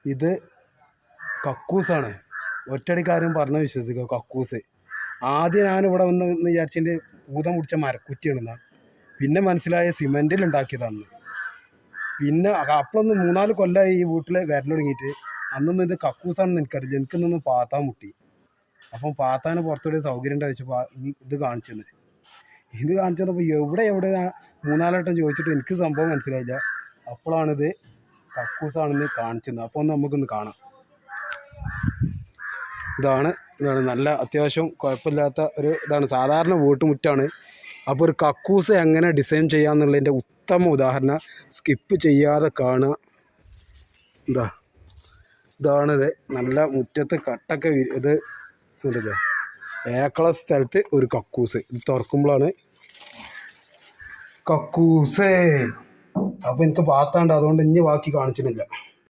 ഇത് കക്കൂസാണ്. ഒറ്റടിക്കാരും പറഞ്ഞ് വിശ്വസിക്കുക കക്കൂസ്. ആദ്യം ഞാനിവിടെ വന്ന് വിചാരിച്ചതിൻ്റെ ഭൂതം പിടിച്ച മരക്കുറ്റിയാണെന്നാണ്. പിന്നെ മനസ്സിലായ സിമെൻറ്റിൽ ഉണ്ടാക്കിയതാണ്. പിന്നെ അപ്പോഴൊന്ന് 3-4 കൊല്ലമായി ഈ വീട്ടിൽ വരൽ തുടങ്ങിയിട്ട്. അന്നൊന്നും ഇത് കക്കൂസാണെന്ന് എനിക്കറിയില്ല. എനിക്കൊന്നൊന്ന് പാത്താൻ മുട്ടി. അപ്പം പാത്താൻ പുറത്തൊരു സൗകര്യം ഉണ്ട് വെച്ചപ്പോൾ ഇത് കാണിച്ചത്. ഇത് കാണിച്ചപ്പോൾ എവിടെ 3-4 വട്ടം ചോദിച്ചിട്ട് എനിക്ക് സംഭവം മനസ്സിലായില്ല. അപ്പോഴാണിത് കക്കൂസാണെന്ന് കാണിച്ചത്. അപ്പോൾ ഒന്ന് നമുക്കൊന്ന് കാണാം. ഇതാണ് നല്ല അത്യാവശ്യം കുഴപ്പമില്ലാത്ത ഒരു ഇതാണ്. സാധാരണ വീട്ടുമുറ്റാണ്. അപ്പോൾ ഒരു കക്കൂസ് എങ്ങനെ ഡിസൈൻ ചെയ്യാമെന്നുള്ളതിൻ്റെ ഉത്തമ ഉദാഹരണം സ്കിപ്പ് ചെയ്യാതെ കാണുക. ഇതാണിത്. നല്ല മുറ്റത്ത് കട്ടൊക്കെ ഇത് ഇല്ലേ, ഏക്കള സ്ഥലത്ത് ഒരു കക്കൂസ്. ഇത് തുറക്കുമ്പോഴാണ് കക്കൂസ്. അപ്പോൾ എനിക്ക് പാത്താണ്ട്, അതുകൊണ്ട് ഇനി ബാക്കി കാണിച്ചിട്ടില്ല.